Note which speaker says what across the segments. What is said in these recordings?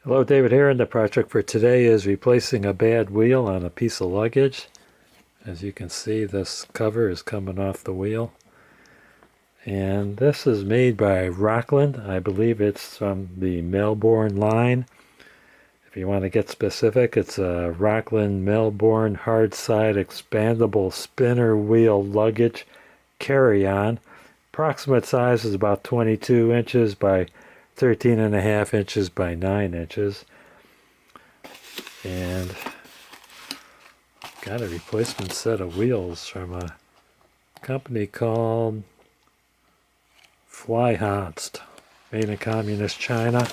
Speaker 1: Hello, David here, and the project for today is replacing a bad wheel on a piece of luggage. As you can see, this cover is coming off the wheel. And this is made by Rockland. I believe it's from the Melbourne line. If you want to get specific, it's a Rockland Melbourne hardside expandable spinner wheel luggage carry-on. Approximate size is about 22 inches by 13.5 inches by 9 inches. And got a replacement set of wheels from a company called Hardside, made in communist China.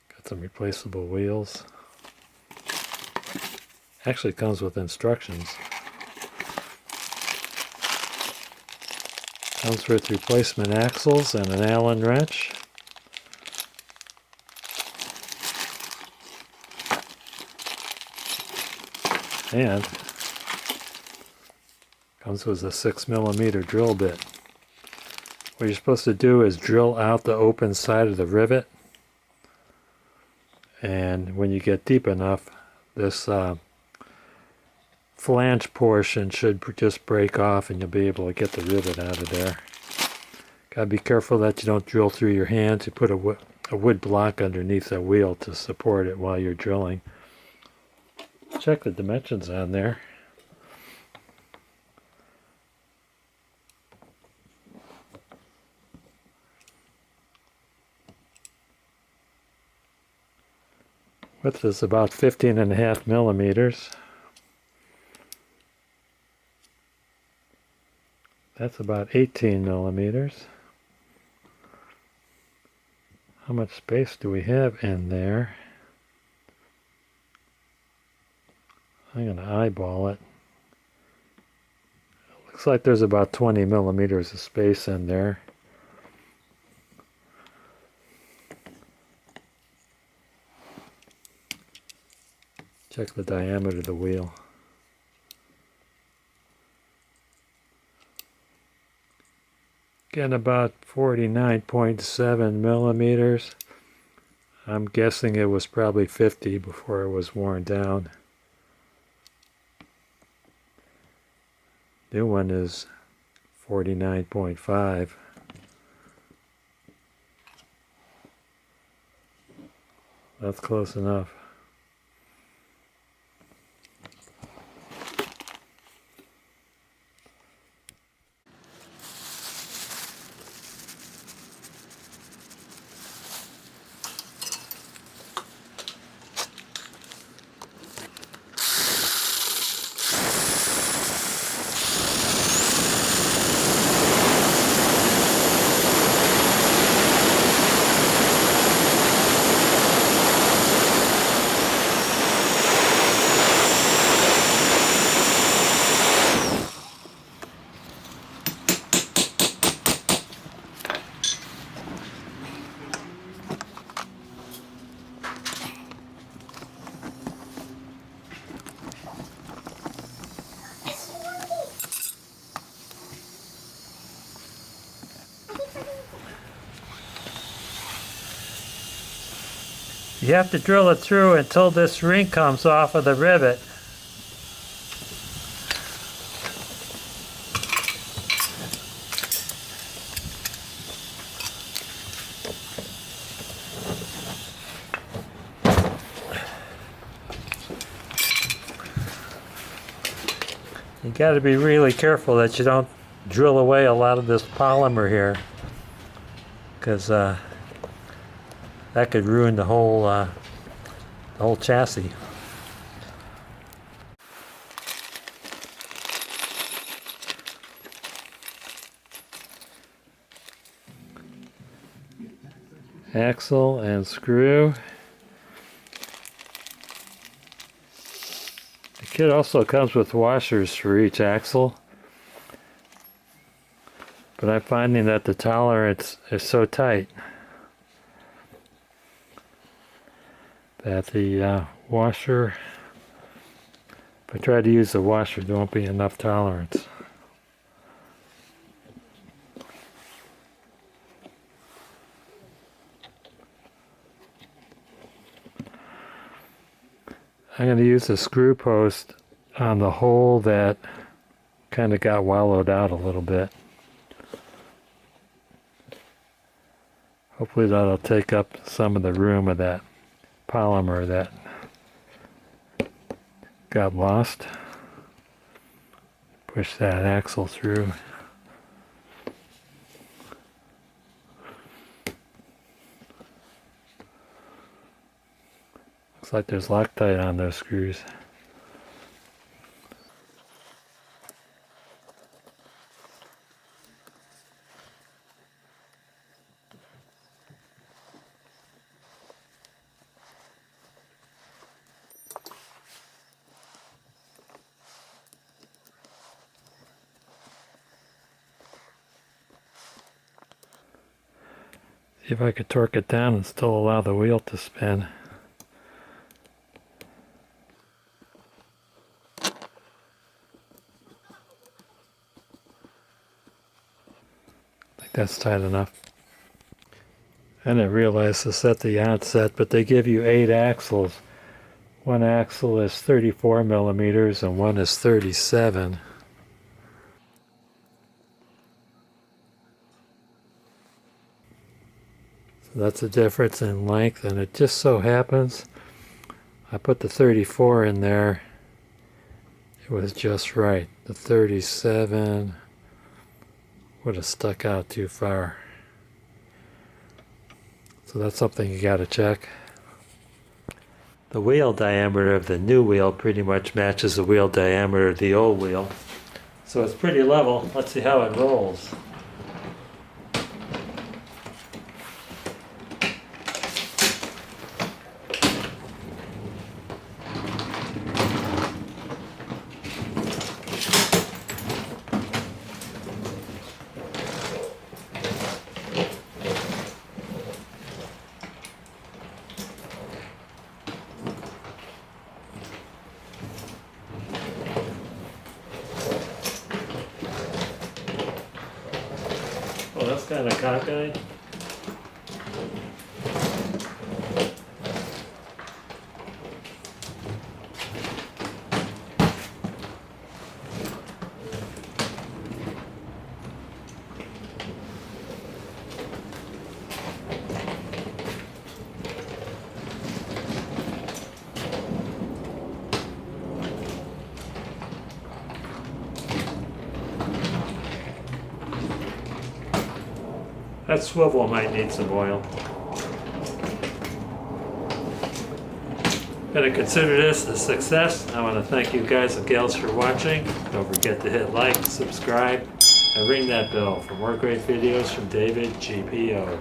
Speaker 1: Got some replaceable wheels. Actually comes with instructions. Comes with replacement axles and an Allen wrench. And comes with a 6mm drill bit. What you're supposed to do is drill out the open side of the rivet. And when you get deep enough, this flange portion should just break off and you'll be able to get the rivet out of there. Gotta be careful that you don't drill through your hands. You put a wood block underneath the wheel to support it while you're drilling. Check the dimensions on there. Width is about 15.5 mm. That's about 18 mm. How much space do we have in there? I'm going to eyeball it. Looks like there's about 20 mm of space in there. Check the diameter of the wheel. Again, about 49.7 mm. I'm guessing it was probably 50 before it was worn down. New one is 49.5. That's close enough. You have to drill it through until this ring comes off of the rivet. You got to be really careful that you don't drill away a lot of this polymer here, because that could ruin the whole chassis. Axle and screw. The kit also comes with washers for each axle, but I'm finding that the tolerance is so tight that the washer, if I try to use the washer, there won't be enough tolerance. I'm going to use a screw post on the hole that kind of got wallowed out a little bit. Hopefully that'll take up some of the room of that polymer that got lost. Push that axle through. Looks like there's Loctite on those screws. See if I could torque it down and still allow the wheel to spin. I think that's tight enough. I didn't realize this at the outset, but they give you 8 axles. One axle is 34 millimeters and one is 37. That's the difference in length, and it just so happens I put the 34 in there. It was just right. The 37 would have stuck out too far. So that's something you got to check. The wheel diameter of the new wheel pretty much matches the wheel diameter of the old wheel. So it's pretty level. Let's see how it rolls. Well, that's kind of cockeyed. That swivel might need some oil. Gonna consider this a success. I want to thank you guys and gals for watching. Don't forget to hit like, subscribe, and ring that bell for more great videos from David GPO.